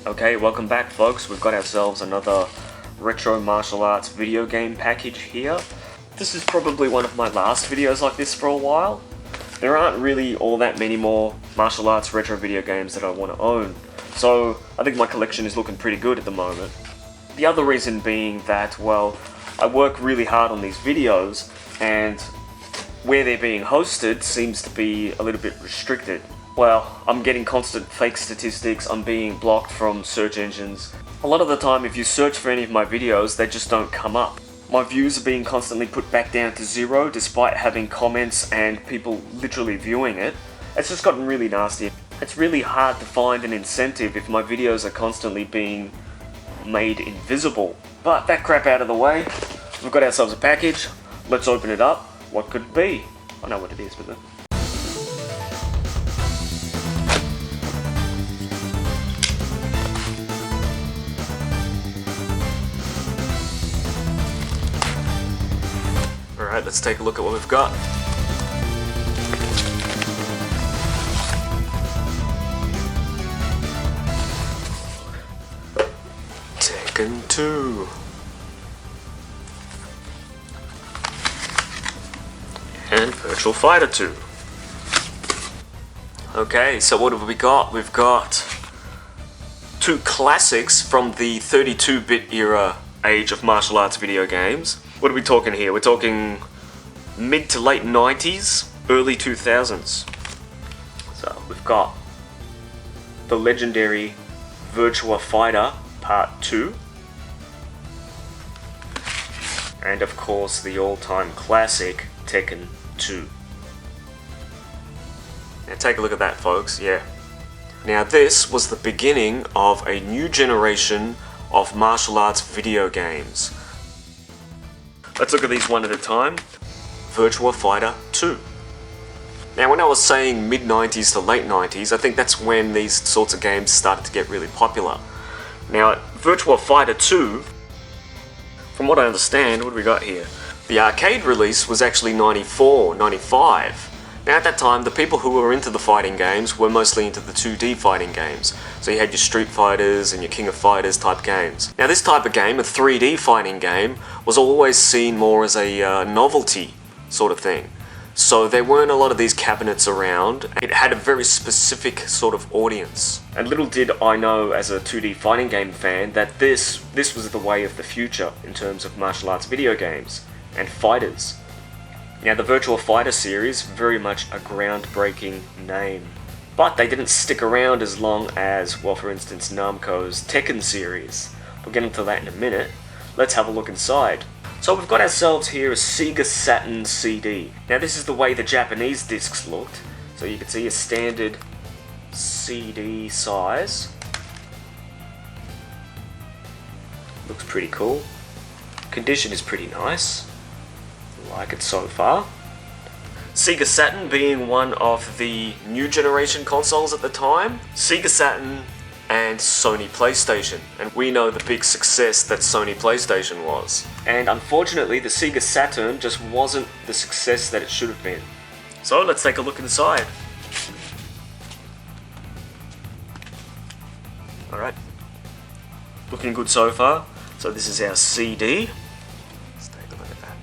Okay, welcome back folks. We've got ourselves another retro martial arts video game package here. This is probably one of my last videos like this for a while. There aren't really all that many more martial arts retro video games that I want to own, so I think my collection is looking pretty good at the moment. The other reason being that, well, I work really hard on these videos, and where they're being hosted seems to be a little bit restricted. Well, I'm getting constant fake statistics, I'm being blocked from search engines. A lot of the time if you search for any of my videos, they just don't come up. My views are being constantly put back down to zero despite having comments and people literally viewing it. It's just gotten really nasty. It's really hard to find an incentive if my videos are constantly being made invisible. But that crap out of the way, we've got ourselves a package. Let's open it up. What could it be? I know what it is, but Alright, let's take a look at what we've got. Tekken 2. And Virtua Fighter 2. Okay, so what have we got? We've got two classics from the 32-bit era age of martial arts video games. What are we talking here? We're talking mid to late 90s, early 2000s. So we've got the legendary Virtua Fighter Part 2. And of course the all-time classic Tekken 2. Now take a look at that, folks, yeah. Now this was the beginning of a new generation of martial arts video games. Let's look at these one at a time. Virtua Fighter 2. Now when I was saying mid-90s to late 90s, I think that's when these sorts of games started to get really popular. Now Virtua Fighter 2, from what I understand, what do we got here? The arcade release was actually 94, 95. Now at that time, the people who were into the fighting games were mostly into the 2D fighting games. So you had your Street Fighters and your King of Fighters type games. Now this type of game, a 3D fighting game, was always seen more as a novelty sort of thing. So there weren't a lot of these cabinets around. It had a very specific sort of audience. And little did I know as a 2D fighting game fan that this was the way of the future in terms of martial arts video games and fighters. Now the Virtua Fighter series, very much a groundbreaking name. But they didn't stick around as long as, well, for instance, Namco's Tekken series. We'll get into that in a minute. Let's have a look inside. So we've got ourselves here a Sega Saturn CD. Now this is the way the Japanese discs looked. So you can see a standard CD size. Looks pretty cool. Condition is pretty nice. Like it so far. Sega Saturn being one of the new generation consoles at the time. Sega Saturn and Sony PlayStation, and we know the big success that Sony PlayStation was. And unfortunately the Sega Saturn just wasn't the success that it should have been. So let's take a look inside. Alright, looking good so far. So this is our CD. Let's take a look at that.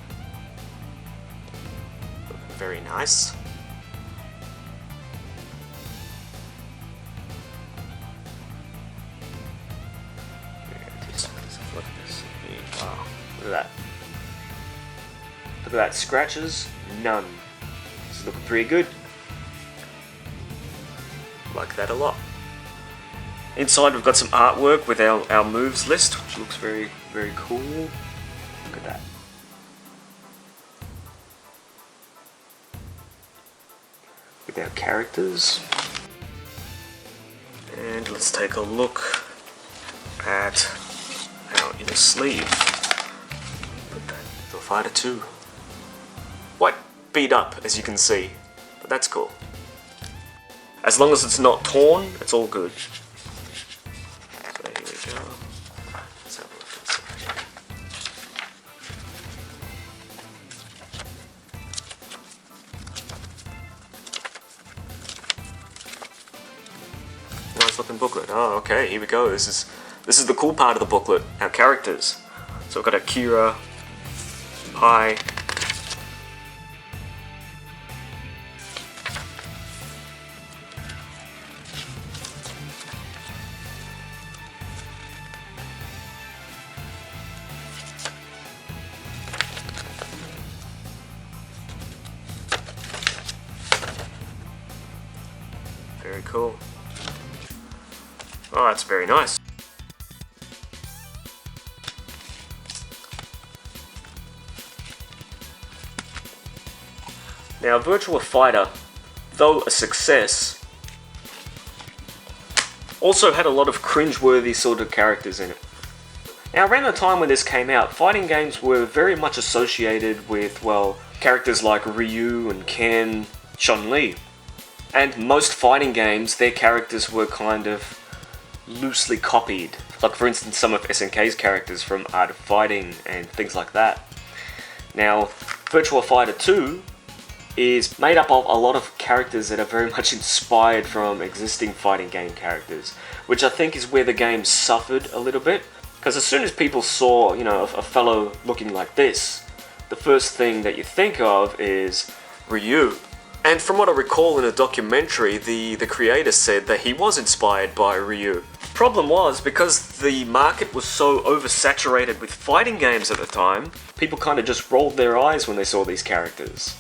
Looking very nice. Look at this. Wow, look at that. Look at that. Scratches? None. This is looking pretty good. Like that a lot. Inside we've got some artwork with our moves list, which looks very, very cool. Look at that. With our characters. And let's take a look at our inner sleeve. Put that Virtua Fighter 2. Quite beat up, as you can see, but that's cool. As long as it's not torn, it's all good. So here we go. Let's have a look inside. Nice looking booklet. Oh, okay, here we go. This is the cool part of the booklet, our characters. So we've got Akira, Pi, very cool. Oh, that's very nice. Now, Virtua Fighter, though a success, also had a lot of cringe-worthy sort of characters in it. Now, around the time when this came out, fighting games were very much associated with, well, characters like Ryu and Ken, Chun-Li. And most fighting games, their characters were kind of loosely copied. Like, for instance, some of SNK's characters from Art of Fighting and things like that. Now, Virtua Fighter 2 is made up of a lot of characters that are very much inspired from existing fighting game characters, which I think is where the game suffered a little bit. Because as soon as people saw, you know, a fellow looking like this, the first thing that you think of is Ryu. And from what I recall in a documentary, the creator said that he was inspired by Ryu. Problem was, because the market was so oversaturated with fighting games at the time, people kind of just rolled their eyes when they saw these characters.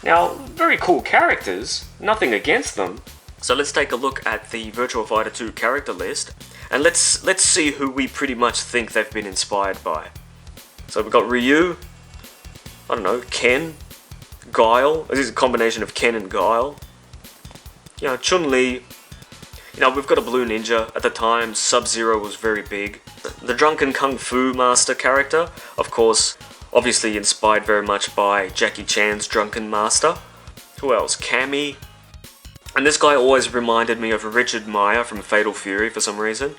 Now, very cool characters, nothing against them. So let's take a look at the Virtua Fighter 2 character list, and let's see who we pretty much think they've been inspired by. So we've got Ryu, I don't know, Ken, Guile. This is a combination of Ken and Guile. You know, Chun-Li. You know, we've got a Blue Ninja. At the time, Sub-Zero was very big. The Drunken Kung Fu Master character, of course, obviously inspired very much by Jackie Chan's Drunken Master. Who else? Cammy. And this guy always reminded me of Richard Meyer from Fatal Fury for some reason.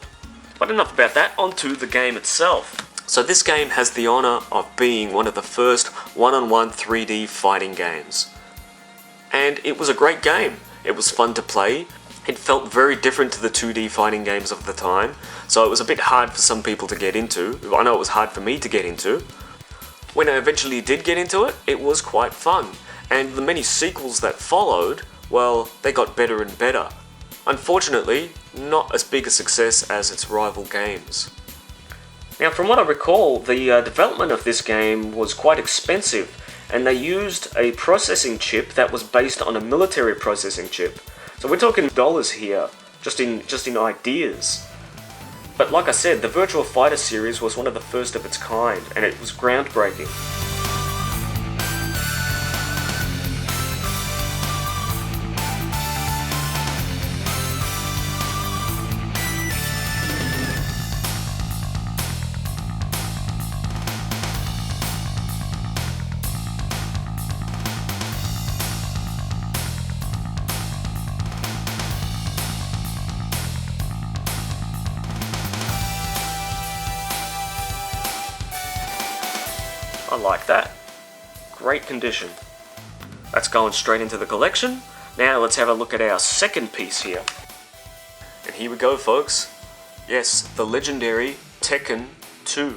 But enough about that, onto the game itself. So this game has the honor of being one of the first one-on-one 3D fighting games. And it was a great game. It was fun to play. It felt very different to the 2D fighting games of the time, so it was a bit hard for some people to get into. I know it was hard for me to get into. When I eventually did get into it, it was quite fun. And the many sequels that followed, well, they got better and better. Unfortunately, not as big a success as its rival games. Now, from what I recall, the development of this game was quite expensive, and they used a processing chip that was based on a military processing chip. So we're talking dollars here, just in ideas. But like I said, the Virtua Fighter series was one of the first of its kind, and it was groundbreaking. I like that. Great condition. That's going straight into the collection. Now let's have a look at our second piece here. And here we go, folks. Yes, the legendary Tekken 2.